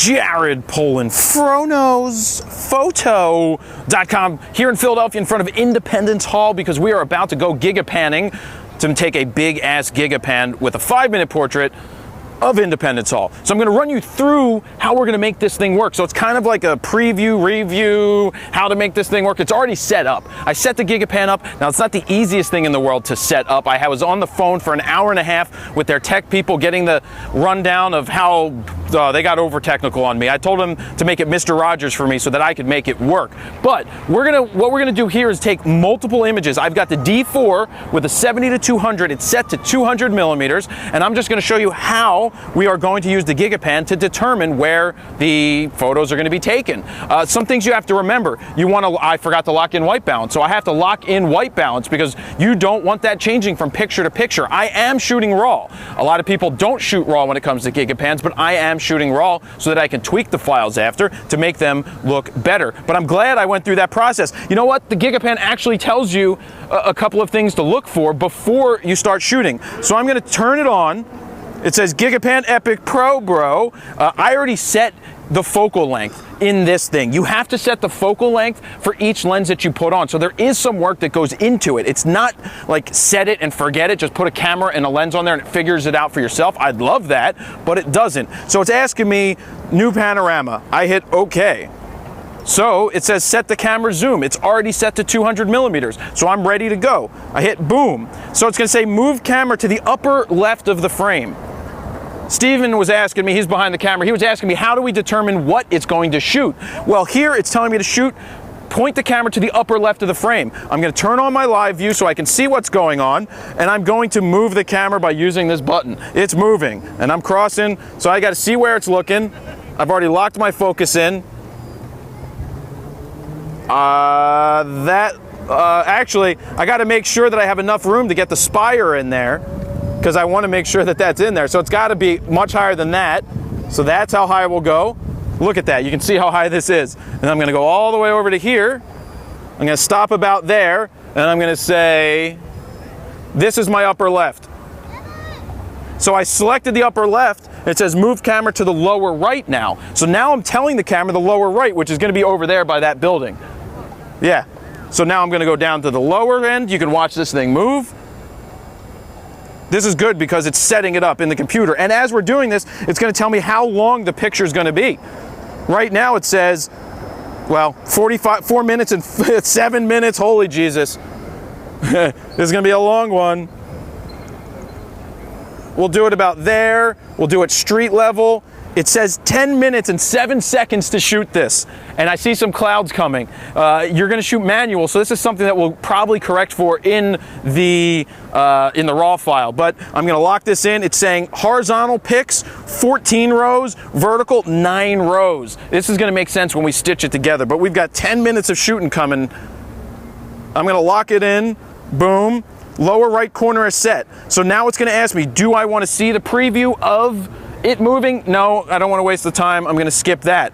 Jared Polin, FroKnowsPhoto.com, here in Philadelphia in front of Independence Hall, because we are about to go gigapanning to take a big ass gigapan with a 5-minute portrait of Independence Hall. So I'm going to run you through how we're going to make this thing work. So it's kind of like a preview, review, how to make this thing work. It's already set up. I set the GigaPan up. Now, it's not the easiest thing in the world to set up. I was on the phone for an hour and a half with their tech people getting the rundown of how they got over technical on me. I told them to make it Mr. Rogers for me so that I could make it work. But what we're gonna do here is take multiple images. I've got the D4 with a 70-200. It's set to 200 millimeters, and I'm just gonna show you how we are going to use the GigaPan to determine where the photos are gonna be taken. Some things you have to remember. I forgot to lock in white balance, so I have to lock in white balance because you don't want that changing from picture to picture. I am shooting RAW. A lot of people don't shoot RAW when it comes to GigaPans, but I am shooting RAW so that I can tweak the files after to make them look better. But I'm glad I went through that process. You know what? The GigaPan actually tells you a couple of things to look for before you start shooting. So I'm gonna turn it on. It says GigaPan Epic Pro, bro. I already set the focal length in this thing. You have to set the focal length for each lens that you put on. So there is some work that goes into it. It's not like set it and forget it, just put a camera and a lens on there and it figures it out for yourself. I'd love that, but it doesn't. So it's asking me new panorama. I hit OK. So it says set the camera zoom. It's already set to 200 millimeters. So I'm ready to go. I hit boom. So it's gonna say move camera to the upper left of the frame. Steven was asking me, he's behind the camera, he was asking me, how do we determine what it's going to shoot? Well, here it's telling me to shoot, point the camera to the upper left of the frame. I'm going to turn on my live view so I can see what's going on, and I'm going to move the camera by using this button. It's moving, and I'm crossing, so I got to see where it's looking. I've already locked my focus in. Actually, I got to make sure that I have enough room to get the spire in there, because I want to make sure that that's in there. So it's got to be much higher than that. So that's how high we'll go. Look at that. You can see how high this is. And I'm going to go all the way over to here. I'm going to stop about there. And I'm going to say, this is my upper left. So I selected the upper left. It says move camera to the lower right now. So now I'm telling the camera the lower right, which is going to be over there by that building. Yeah. So now I'm going to go down to the lower end. You can watch this thing move. This is good because it's setting it up in the computer. And as we're doing this, it's going to tell me how long the picture is going to be. Right now it says, well, 4 minutes and 7 minutes. Holy Jesus. This is going to be a long one. We'll do it about there. We'll do it street level. It says 10 minutes and 7 seconds to shoot this. And I see some clouds coming. You're gonna shoot manual, so this is something that we'll probably correct for in the RAW file. But I'm gonna lock this in. It's saying horizontal pics, 14 rows, vertical, 9 rows. This is gonna make sense when we stitch it together, but we've got 10 minutes of shooting coming. I'm gonna lock it in, boom. Lower right corner is set. So now it's gonna ask me, do I wanna see the preview of it moving? No, I don't want to waste the time. I'm going to skip that.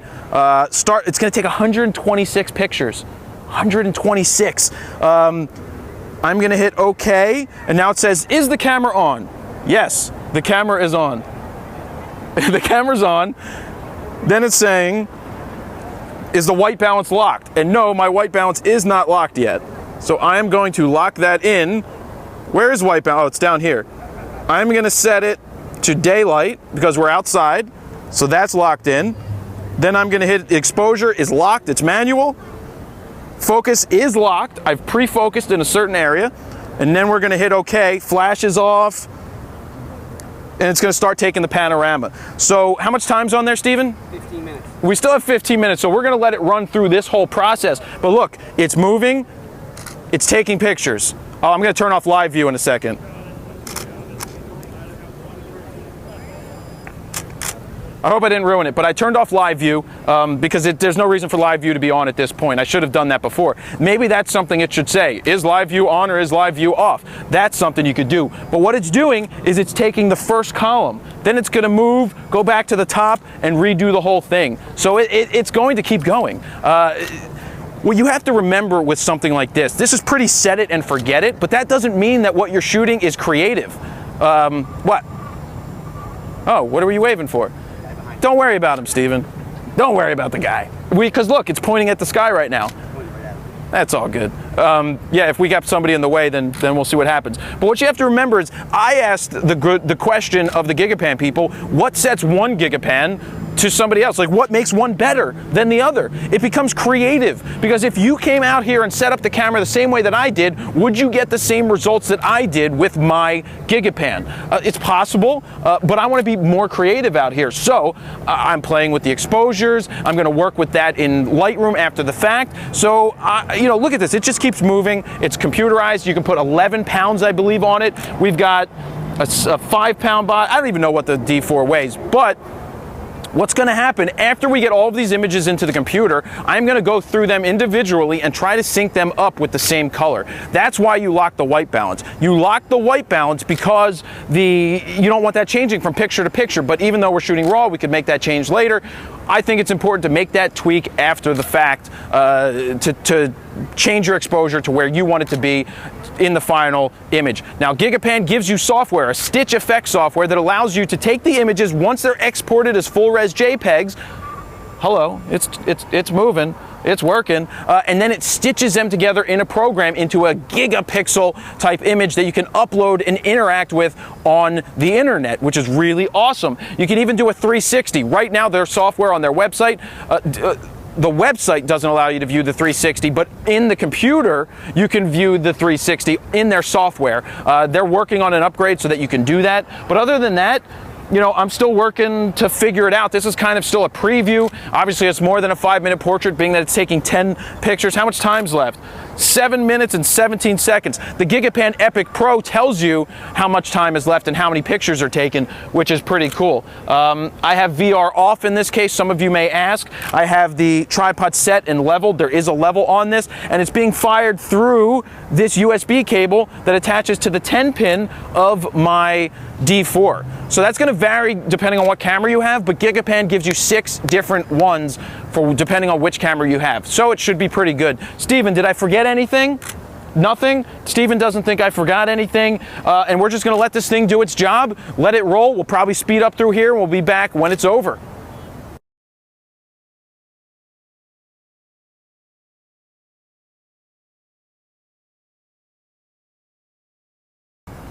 It's going to take 126 pictures. 126. I'm going to hit OK, and now it says, is the camera on? Yes, the camera is on. The camera's on. Then it's saying, is the white balance locked? And no, my white balance is not locked yet. So I am going to lock that in. Where is white balance? Oh, it's down here. I'm going to set it to daylight because we're outside, so that's locked in. Then I'm going to hit exposure is locked, it's manual. Focus is locked, I've pre-focused in a certain area, and then we're going to hit OK. Flash is off, and it's going to start taking the panorama. So how much time's on there, Steven? 15 minutes. We still have 15 minutes, so we're going to let it run through this whole process. But look, it's moving, it's taking pictures. Oh, I'm going to turn off live view in a second. I hope I didn't ruin it, but I turned off live view because there's no reason for live view to be on at this point. I should have done that before. Maybe that's something it should say. Is live view on or is live view off? That's something you could do. But what it's doing is it's taking the first column. Then it's going to move, go back to the top, and redo the whole thing. So it's going to keep going. What you have to remember with something like this is pretty set it and forget it, but that doesn't mean that what you're shooting is creative. What? Oh, what are you waving for? Don't worry about him, Steven. Don't worry about the guy. Because look, it's pointing at the sky right now. That's all good. Yeah, if we got somebody in the way, then we'll see what happens. But what you have to remember is, I asked the question of the GigaPan people, what sets one GigaPan to somebody else? Like, what makes one better than the other? It becomes creative, because if you came out here and set up the camera the same way that I did, would you get the same results that I did with my GigaPan? It's possible, but I want to be more creative out here. So I'm playing with the exposures. I'm going to work with that in Lightroom after the fact. So, you know, look at this. It just keeps moving. It's computerized. You can put 11 pounds, I believe, on it. We've got a 5-pound bot. I don't even know what the D4 weighs, but what's going to happen after we get all of these images into the computer, I'm going to go through them individually and try to sync them up with the same color. That's why you lock the white balance. You lock the white balance because you don't want that changing from picture to picture, but even though we're shooting raw, we could make that change later. I think it's important to make that tweak after the fact, to change your exposure to where you want it to be in the final image. Now, GigaPan gives you software, a stitch effect software, that allows you to take the images once they're exported as full-res JPEGs. Hello, it's moving, it's working, and then it stitches them together in a program into a gigapixel type image that you can upload and interact with on the internet, which is really awesome. You can even do a 360. Right now, their software on their website, the website doesn't allow you to view the 360, but in the computer, you can view the 360 in their software. They're working on an upgrade so that you can do that. But other than that, you know, I'm still working to figure it out. This is kind of still a preview. Obviously, it's more than a 5-minute portrait, being that it's taking 10 pictures. How much time's left? 7 minutes and 17 seconds. The GigaPan Epic Pro tells you how much time is left and how many pictures are taken, which is pretty cool. I have VR off in this case. Some of you may ask. I have the tripod set and leveled. There is a level on this, and it's being fired through this USB cable that attaches to the 10-pin of my D4. So that's going to vary depending on what camera you have, but GigaPan gives you 6 different ones for depending on which camera you have. So it should be pretty good. Steven, did I forget anything? Nothing? Steven doesn't think I forgot anything. And we're just going to let this thing do its job, let it roll. We'll probably speed up through here, and we'll be back when it's over.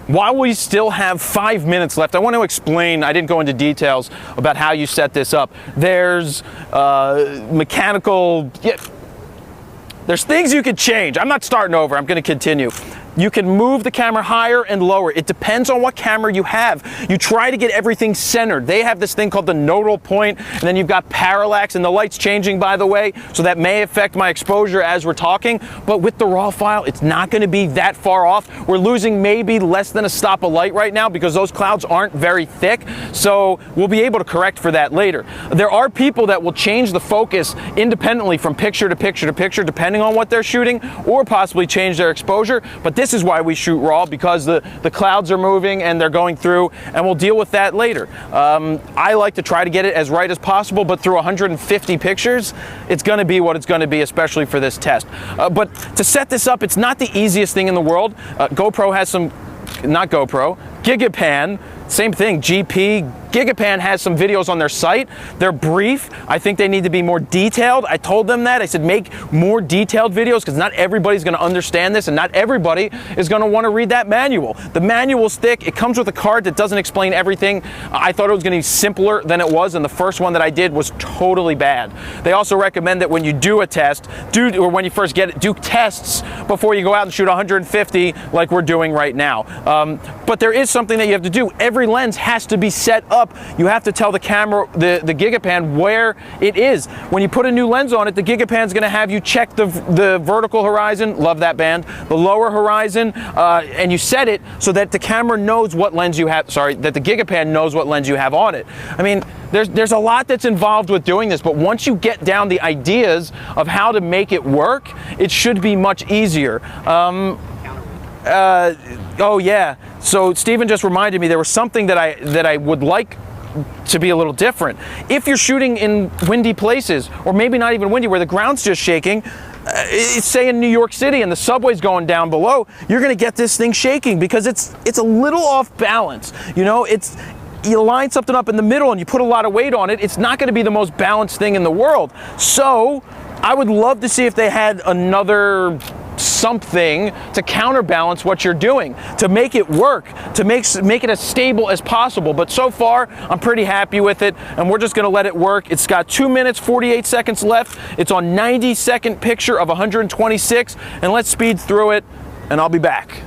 While we still have 5 minutes left, I want to explain, I didn't go into details about how you set this up. There's mechanical, there's things you could change. I'm not starting over, I'm going to continue. You can move the camera higher and lower. It depends on what camera you have. You try to get everything centered. They have this thing called the nodal point, and then you've got parallax, and the light's changing, by the way, so that may affect my exposure as we're talking. But with the raw file, it's not going to be that far off. We're losing maybe less than a stop of light right now because those clouds aren't very thick, so we'll be able to correct for that later. There are people that will change the focus independently from picture to picture to picture, depending on what they're shooting, or possibly change their exposure, but this is why we shoot raw, because the clouds are moving and they're going through, and we'll deal with that later. I like to try to get it as right as possible, but through 150 pictures, it's going to be what it's going to be, especially for this test. But to set this up, it's not the easiest thing in the world. GoPro has some, not GoPro, GigaPan, same thing, GP. GigaPan has some videos on their site. They're brief. I think they need to be more detailed. I told them that. I said, make more detailed videos, because not everybody's going to understand this, and not everybody is going to want to read that manual. The manual's thick. It comes with a card that doesn't explain everything. I thought it was going to be simpler than it was, and the first one that I did was totally bad. They also recommend that when you do a test, or when you first get it, do tests before you go out and shoot 150 like we're doing right now. But there is something that you have to do. Every lens has to be set up. You have to tell the camera, the GigaPan, where it is. When you put a new lens on it, the GigaPan's going to have you check the vertical horizon, love that band, the lower horizon, and you set it so that the camera knows what lens you have, that the GigaPan knows what lens you have on it. I mean, there's a lot that's involved with doing this, but once you get down the ideas of how to make it work, it should be much easier. Oh yeah, so Steven just reminded me there was something that I would like to be a little different. If you're shooting in windy places, or maybe not even windy, where the ground's just shaking, say in New York City and the subway's going down below, you're going to get this thing shaking because it's a little off balance. You know, you line something up in the middle and you put a lot of weight on it, it's not going to be the most balanced thing in the world. So I would love to see if they had another something to counterbalance what you're doing, to make it work, to make it as stable as possible. But so far, I'm pretty happy with it, and we're just gonna let it work. It's got 2 minutes, 48 seconds left. It's on 90-second picture of 126, and let's speed through it, and I'll be back.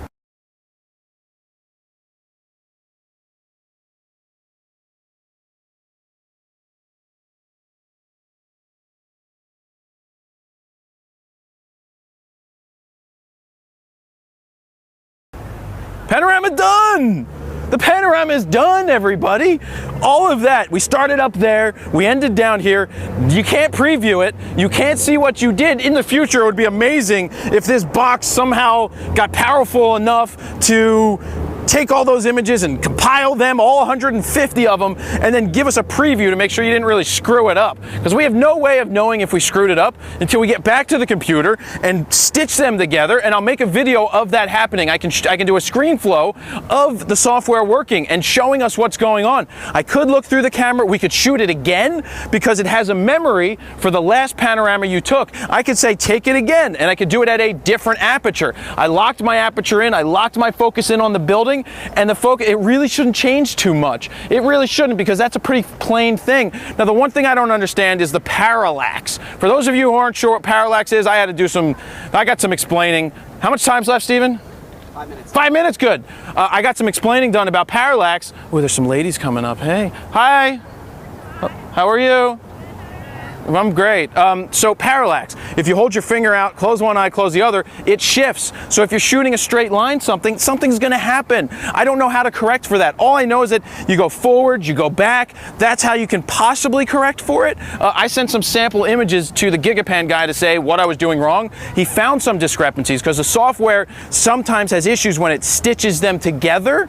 Panorama done! The panorama is done, everybody. All of that, we started up there, we ended down here. You can't preview it, you can't see what you did. In the future, it would be amazing if this box somehow got powerful enough to take all those images and compile them, all 150 of them, and then give us a preview to make sure you didn't really screw it up. Because we have no way of knowing if we screwed it up until we get back to the computer and stitch them together, and I'll make a video of that happening. I can do a screen flow of the software working and showing us what's going on. I could look through the camera, we could shoot it again because it has a memory for the last panorama you took. I could say take it again, and I could do it at a different aperture. I locked my aperture in, I locked my focus in on the building, and the focus, it really shouldn't change too much. It really shouldn't, because that's a pretty plain thing. Now, the one thing I don't understand is the parallax. For those of you who aren't sure what parallax is, I got some explaining. How much time's left, Steven? 5 minutes. 5 minutes, good. I got some explaining done about parallax. Oh, there's some ladies coming up. Hey, hi. How are you? I'm great. So parallax, if you hold your finger out, close one eye, close the other, it shifts. So if you're shooting a straight line, something's gonna happen. I don't know how to correct for that. All I know is that you go forward, you go back. That's how you can possibly correct for it. I sent some sample images to the GigaPan guy to say what I was doing wrong. He found some discrepancies because the software sometimes has issues when it stitches them together,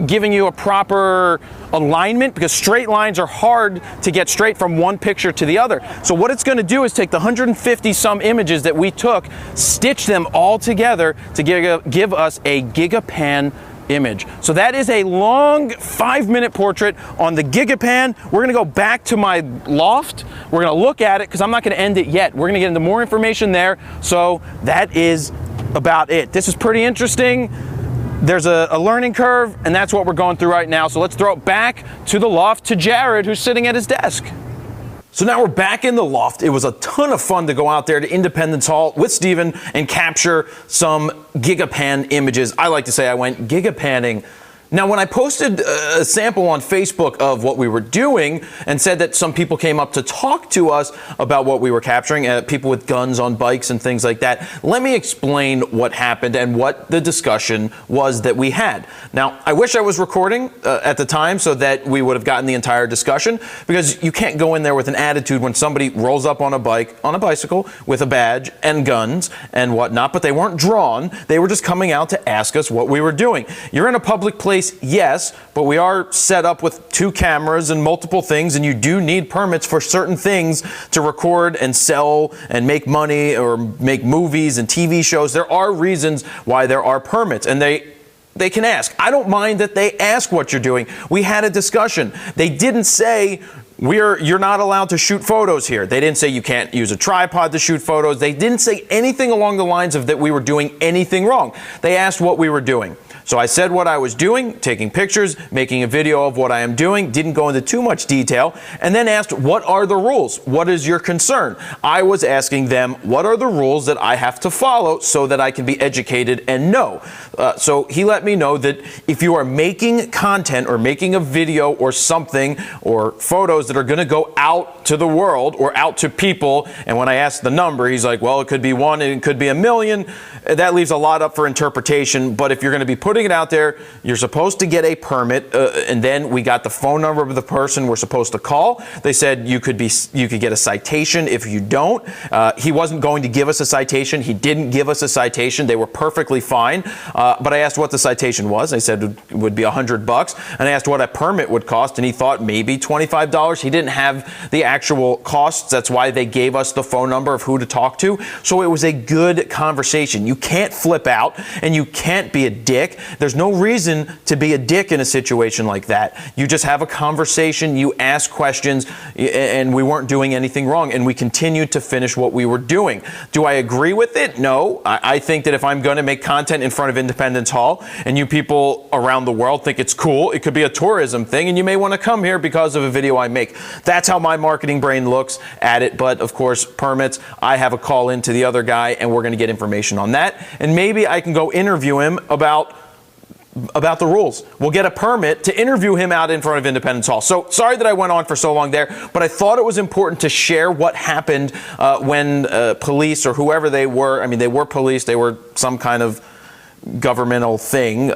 giving you a proper alignment, because straight lines are hard to get straight from one picture to the other. So what it's going to do is take the 150 some images that we took, stitch them all together to give us a GigaPan image. So that is a long 5-minute portrait on the GigaPan. We're going to go back to my loft. We're going to look at it because I'm not going to end it yet. We're going to get into more information there. So that is about it. This is pretty interesting. There's a learning curve, and that's what we're going through right now. So let's throw it back to the loft to Jared, who's sitting at his desk. So now we're back in the loft. It was a ton of fun to go out there to Independence Hall with Steven and capture some GigaPan images. I like to say I went gigapanning. Now, when I posted a sample on Facebook of what we were doing and said that some people came up to talk to us about what we were capturing, people with guns on bikes and things like that, let me explain what happened and what the discussion was that we had. Now, I wish I was recording at the time so that we would have gotten the entire discussion, because you can't go in there with an attitude when somebody rolls up on a bicycle with a badge and guns and whatnot, but they weren't drawn. They were just coming out to ask us what we were doing. You're in a public place, yes, but we are set up with 2 cameras and multiple things, and you do need permits for certain things to record and sell and make money or make movies and TV shows. There are reasons why there are permits, and they can ask. I don't mind that they ask what you're doing. We had a discussion. They didn't say you're not allowed to shoot photos here. They didn't say you can't use a tripod to shoot photos. They didn't say anything along the lines of that we were doing anything wrong. They asked what we were doing. So I said what I was doing, taking pictures, making a video of what I am doing, didn't go into too much detail, and then asked, what are the rules? What is your concern? I was asking them, what are the rules that I have to follow so that I can be educated and know? So he let me know that if you are making content or making a video or something or photos that are going to go out to the world or out to people, and when I asked the number, he's like, well, it could be 1 and it could be 1 million. That leaves a lot up for interpretation, but if you're going to be putting it out there, you're supposed to get a permit, and then we got the phone number of the person we're supposed to call. They said you could get a citation if you don't. He wasn't going to give us a citation. He didn't give us a citation. They were perfectly fine, but I asked what the citation was. They said it would be $100, and I asked what a permit would cost, and he thought maybe $25. He didn't have the actual costs. That's why they gave us the phone number of who to talk to. So it was a good conversation. You can't flip out, and you can't be a dick, There's no reason to be a dick in a situation like that. You just have a conversation, you ask questions, and we weren't doing anything wrong, and we continued to finish what we were doing. Do I agree with it? No. I think that if I'm going to make content in front of Independence Hall, and you people around the world think it's cool, it could be a tourism thing, and you may want to come here because of a video I make. That's how my marketing brain looks at it, but of course, permits, I have a call in to the other guy, and we're going to get information on that, and maybe I can go interview him about the rules. We'll get a permit to interview him out in front of Independence Hall. So sorry that I went on for so long there, but I thought it was important to share what happened when police or whoever they were, I mean, they were police, they were some kind of governmental thing.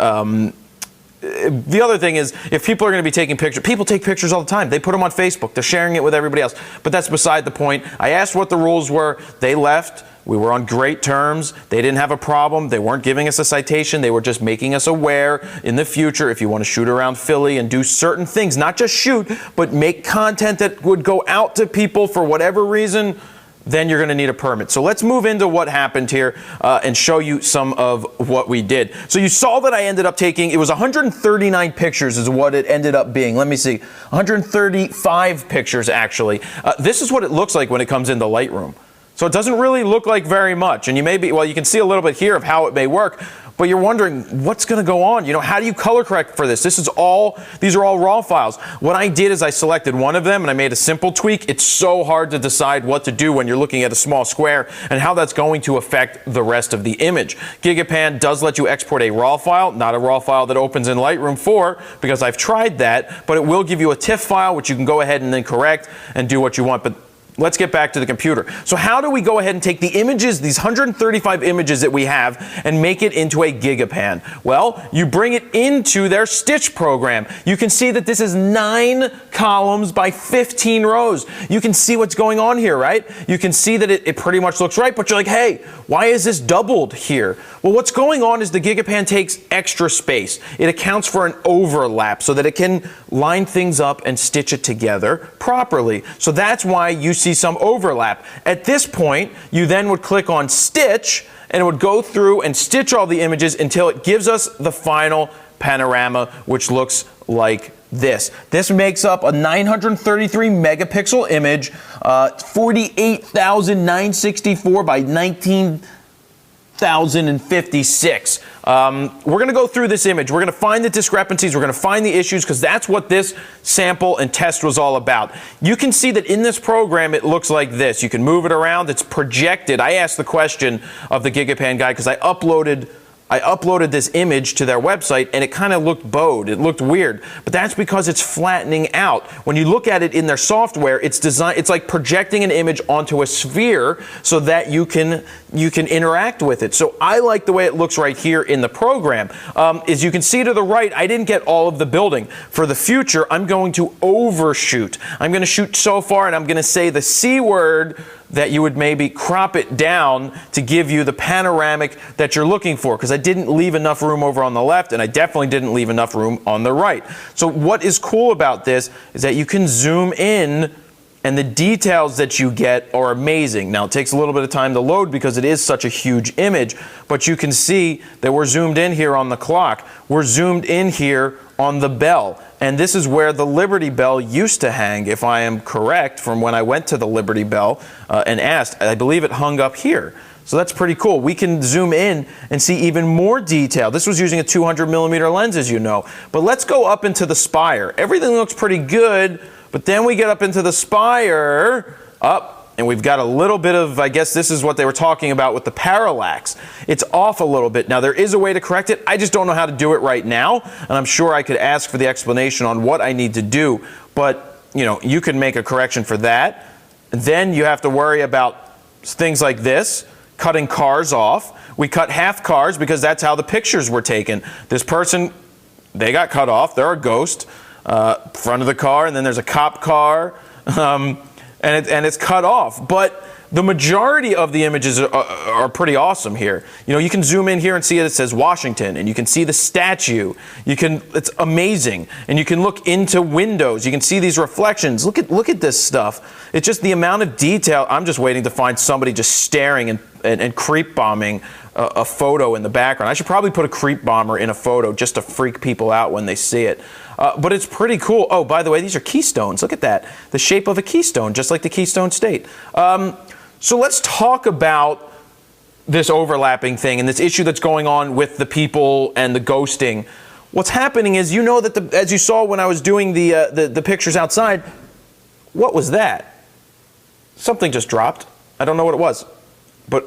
The other thing is, if people are going to be taking pictures, people take pictures all the time. They put them on Facebook. They're sharing it with everybody else. But that's beside the point. I asked what the rules were. They left. We were on great terms. They didn't have a problem. They weren't giving us a citation. They were just making us aware in the future, if you want to shoot around Philly and do certain things, not just shoot, but make content that would go out to people for whatever reason, then you're going to need a permit. So let's move into what happened here and show you some of what we did. So you saw that I ended up taking, it was 139 pictures is what it ended up being. Let me see, 135 pictures actually. This is what it looks like when it comes into Lightroom. So it doesn't really look like very much. And you may be, well, you can see a little bit here of how it may work, but you're wondering what's going to go on. You know, how do you color correct for this? These are all raw files. What I did is I selected one of them and I made a simple tweak. It's so hard to decide what to do when you're looking at a small square and how that's going to affect the rest of the image. GigaPan does let you export a raw file, not a raw file that opens in Lightroom 4, because I've tried that, but it will give you a TIFF file, which you can go ahead and then correct and do what you want. But let's get back to the computer. So how do we go ahead and take the images, these 135 images that we have, and make it into a GigaPan? Well, you bring it into their Stitch program. You can see that this is 9 columns by 15 rows. You can see what's going on here, right? You can see that it pretty much looks right, but you're like, hey, why is this doubled here? Well, what's going on is the GigaPan takes extra space. It accounts for an overlap so that it can line things up and stitch it together properly. So that's why you see some overlap. At this point, you then would click on Stitch, and it would go through and stitch all the images until it gives us the final panorama, which looks like this. This makes up a 933 megapixel image, 48,964 by 19,056. We're going to go through this image. We're going to find the discrepancies. We're going to find the issues, because that's what this sample and test was all about. You can see that in this program it looks like this. You can move it around. It's projected. I asked the question of the GigaPan guy because I uploaded this image to their website, and it kind of looked bowed. It looked weird, but that's because it's flattening out. When you look at it in their software, it's designed, it's like projecting an image onto a sphere so that you can interact with it. So I like the way it looks right here in the program. As you can see to the right, I didn't get all of the building. For the future, I'm going to overshoot. I'm going to shoot so far, and I'm going to say the C word, that you would maybe crop it down to give you the panoramic that you're looking for, because I didn't leave enough room over on the left, and I definitely didn't leave enough room on the right. So what is cool about this is that you can zoom in, and the details that you get are amazing. Now, it takes a little bit of time to load because it is such a huge image, but you can see that we're zoomed in here on the clock. We're zoomed in here on the bell. And this is where the Liberty Bell used to hang, if I am correct, from when I went to the Liberty Bell and asked. I believe it hung up here. So that's pretty cool. We can zoom in and see even more detail. This was using a 200mm lens, as you know. But let's go up into the spire. Everything looks pretty good, but then we get up into the spire, and we've got a little bit of, I guess this is what they were talking about with the parallax. It's off a little bit. Now, there is a way to correct it. I just don't know how to do it right now, and I'm sure I could ask for the explanation on what I need to do, but you know, you can make a correction for that. Then you have to worry about things like this, cutting cars off. We cut half cars because that's how the pictures were taken. This person, they got cut off. They're a ghost. Front of the car, and then there's a cop car. And it's cut off, but the majority of the images are pretty awesome here. You know, you can zoom in here and see it says Washington, and you can see the statue. It's amazing, and you can look into windows. You can see these reflections. Look at this stuff. It's just the amount of detail. I'm just waiting to find somebody just staring and creep bombing a photo in the background. I should probably put a creep bomber in a photo just to freak people out when they see it. But it's pretty cool. Oh, by the way, these are keystones. Look at that. The shape of a keystone, just like the Keystone State. So let's talk about this overlapping thing and this issue that's going on with the people and the ghosting. What's happening is, you know that as you saw when I was doing the pictures outside, what was that? Something just dropped. I don't know what it was, but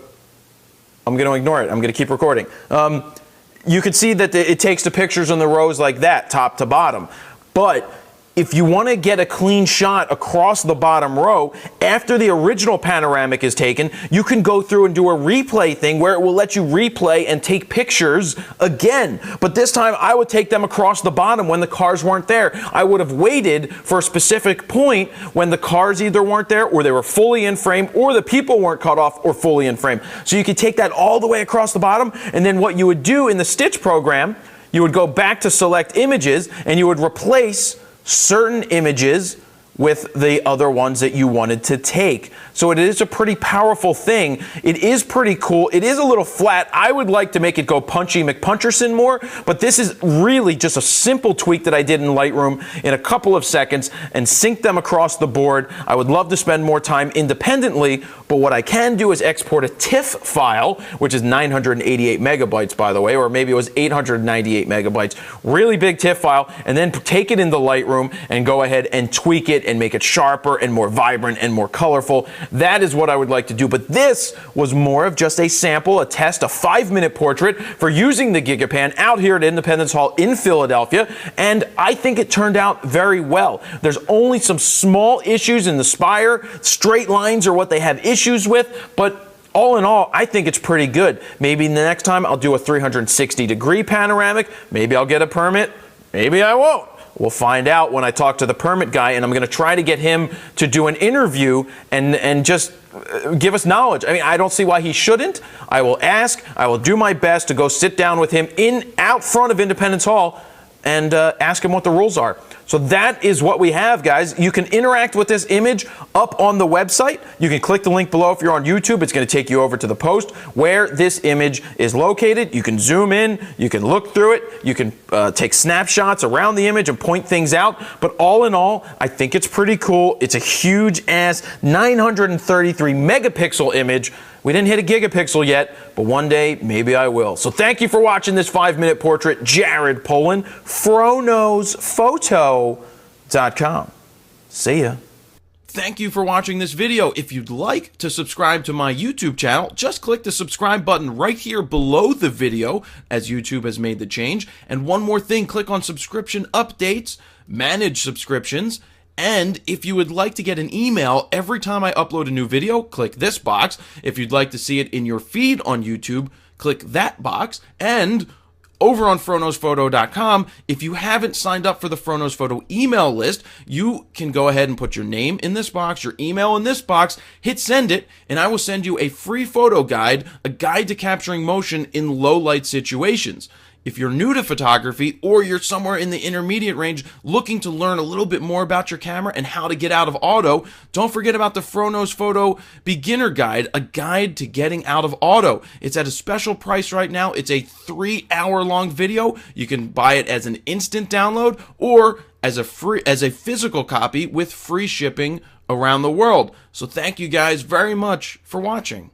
I'm going to ignore it. I'm going to keep recording. You can see that it takes the pictures in the rows like that, top to bottom. But if you want to get a clean shot across the bottom row, after the original panoramic is taken, you can go through and do a replay thing where it will let you replay and take pictures again. But this time I would take them across the bottom when the cars weren't there. I would have waited for a specific point when the cars either weren't there or they were fully in frame or the people weren't cut off or fully in frame. So you could take that all the way across the bottom, and then what you would do in the Stitch program, you would go back to select images and you would replace certain images with the other ones that you wanted to take. So it is a pretty powerful thing. It is pretty cool. It is a little flat. I would like to make it go punchy McPuncherson more, but this is really just a simple tweak that I did in Lightroom in a couple of seconds and sync them across the board. I would love to spend more time independently, but what I can do is export a TIFF file, which is 988 megabytes, by the way, or maybe it was 898 megabytes. Really big TIFF file, and then take it into Lightroom and go ahead and tweak it and make it sharper and more vibrant and more colorful. That is what I would like to do. But this was more of just a sample, a test, a 5-minute portrait for using the GigaPan out here at Independence Hall in Philadelphia. And I think it turned out very well. There's only some small issues in the spire. Straight lines are what they have issues with, but all in all, I think it's pretty good. Maybe the next time I'll do a 360-degree panoramic. Maybe I'll get a permit. Maybe I won't. We'll find out when I talk to the permit guy, and I'm going to try to get him to do an interview and just give us knowledge. I mean, I don't see why he shouldn't. I will ask. I will do my best to go sit down with him out front of Independence Hall and ask him what the rules are. So that is what we have, guys. You can interact with this image up on the website. You can click the link below if you're on YouTube. It's going to take you over to the post where this image is located. You can zoom in. You can look through it. You can take snapshots around the image and point things out. But all in all, I think it's pretty cool. It's a huge-ass 933 megapixel image. We didn't hit a gigapixel yet, but one day, maybe I will. So thank you for watching this 5-minute portrait. Jared Polin, FroKnowsPhoto.com. See ya. Thank you for watching this video. If you'd like to subscribe to my YouTube channel, just click the subscribe button right here below the video, as YouTube has made the change. And one more thing, click on subscription updates, manage subscriptions, and if you would like to get an email every time I upload a new video, click this box. If you'd like to see it in your feed on YouTube, click that box. And over on FroKnowsPhoto.com, if you haven't signed up for the Froknows Photo email list, you can go ahead and put your name in this box, your email in this box, hit send it, and I will send you a free photo guide, a guide to capturing motion in low light situations. If you're new to photography or you're somewhere in the intermediate range looking to learn a little bit more about your camera and how to get out of auto, don't forget about the Froknows Photo Beginner Guide, a guide to getting out of auto. It's at a special price right now. It's a 3-hour-long video. You can buy it as an instant download or as a physical copy with free shipping around the world. So thank you guys very much for watching.